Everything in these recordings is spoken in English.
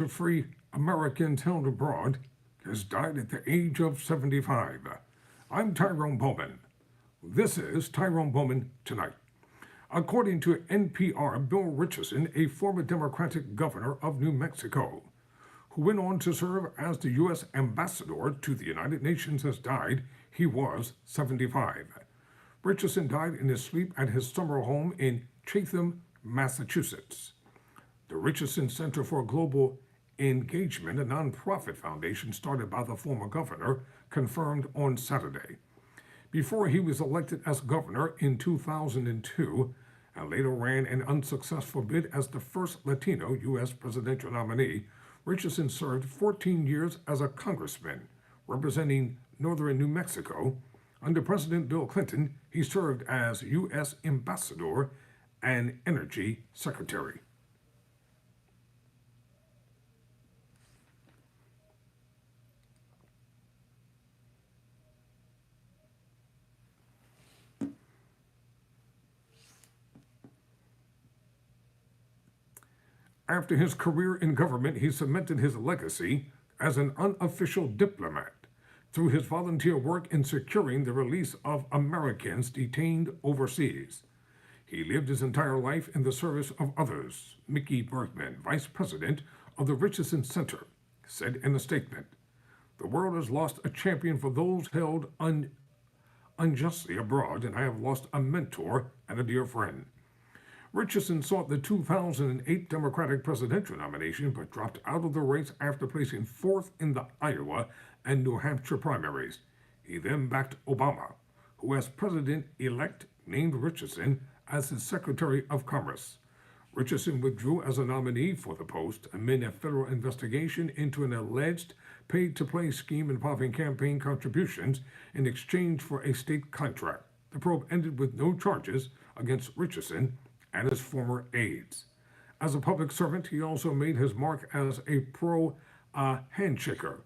to free Americans held abroad has died at the age of 75. I'm Tyrone Bowman. This is Tyrone Bowman Tonight. According to NPR, Bill Richardson, a former Democratic governor of New Mexico, who went on to serve as the U.S. ambassador to the United Nations, has died. He was 75. Richardson died in his sleep at his summer home in Chatham, Massachusetts. The Richardson Center for Global Engagement, a nonprofit foundation started by the former governor, confirmed on Saturday. Before he was elected as governor in 2002 and later ran an unsuccessful bid as the first Latino U.S. presidential nominee, Richardson served 14 years as a congressman representing northern New Mexico. Under President Bill Clinton, he served as U.S. ambassador and energy secretary. After his career in government, he cemented his legacy as an unofficial diplomat through his volunteer work in securing the release of Americans detained overseas. He lived his entire life in the service of others. Mickey Bergman, vice president of the Richardson Center, said in a statement, "The world has lost a champion for those held unjustly abroad, and I have lost a mentor and a dear friend." Richardson sought the 2008 Democratic presidential nomination but dropped out of the race after placing fourth in the Iowa and New Hampshire primaries. He then backed Obama, who as president-elect named Richardson as his Secretary of Commerce. Richardson withdrew as a nominee for the post amid a federal investigation into an alleged paid-to-play scheme involving campaign contributions in exchange for a state contract. The probe ended with no charges against Richardson and his former aides. As a public servant, he also made his mark as a pro-handshaker.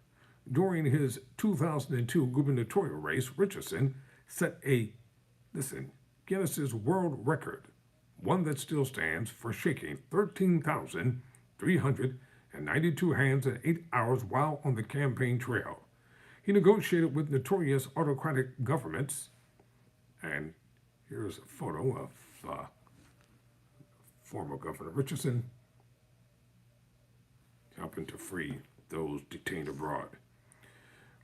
During his 2002 gubernatorial race, Richardson set a, Guinness's World Record, one that still stands, for shaking 13,392 hands in 8 hours while on the campaign trail. He negotiated with notorious autocratic governments, and here's a photo of former Governor Richardson helping to free those detained abroad.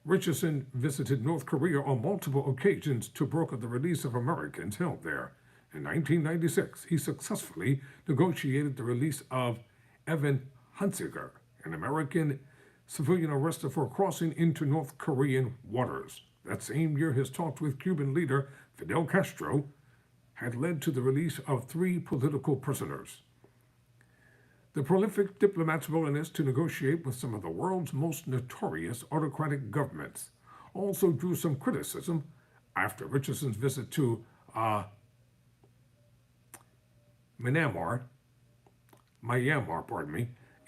Richardson visited North Korea on multiple occasions to broker the release of Americans held there. In 1996, he successfully negotiated the release of Evan Hunsicker, an American civilian arrested for crossing into North Korean waters. That same year, his talks with Cuban leader Fidel Castro had led to the release of 3 political prisoners. The prolific diplomat's willingness to negotiate with some of the world's most notorious autocratic governments also drew some criticism after Richardson's visit to Myanmar,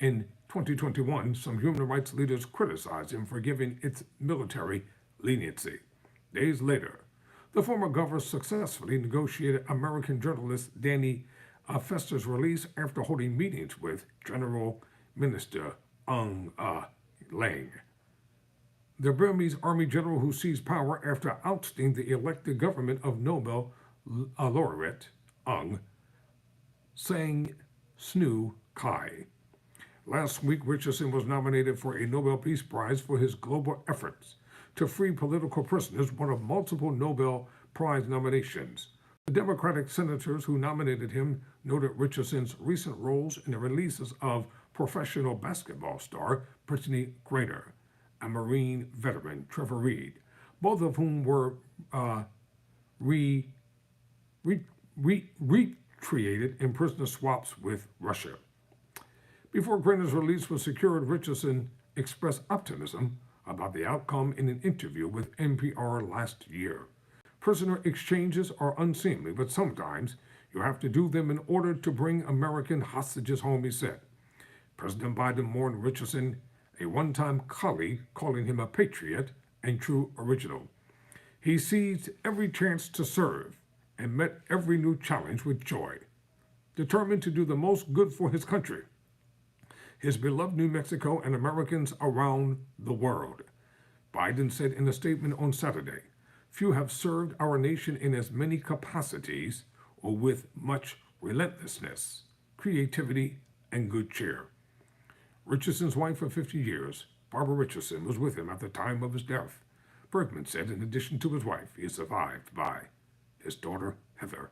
in 2021. Some human rights leaders criticized him for giving its military leniency. Days later, the former governor successfully negotiated American journalist Danny Fester's release after holding meetings with General Minister Aung Lang, the Burmese army general who seized power after ousting the elected government of Nobel laureate Aung San Suu Kyi. Last week, Richardson was nominated for a Nobel Peace Prize for his global efforts to free political prisoners, one of multiple Nobel Prize nominations. The Democratic senators who nominated him noted Richardson's recent roles in the releases of professional basketball star Brittany Griner and Marine veteran Trevor Reed, both of whom were recreated in prisoner swaps with Russia. Before Griner's release was secured, Richardson expressed optimism about the outcome in an interview with NPR last year. Prisoner exchanges are unseemly, but sometimes you have to do them in order to bring American hostages home, he said. President Biden mourned Richardson, a one-time colleague, calling him a patriot and true original. He seized every chance to serve and met every new challenge with joy, determined to do the most good for his country. his beloved New Mexico, and Americans around the world. Biden said in a statement on Saturday, "Few have served our nation in as many capacities or with much relentlessness, creativity, and good cheer." Richardson's wife of 50 years, Barbara Richardson, was with him at the time of his death. Bergman said in addition to his wife, he is survived by his daughter, Heather.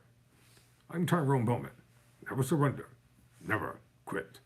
I'm Tyrone Bowman. Never surrender. Never quit.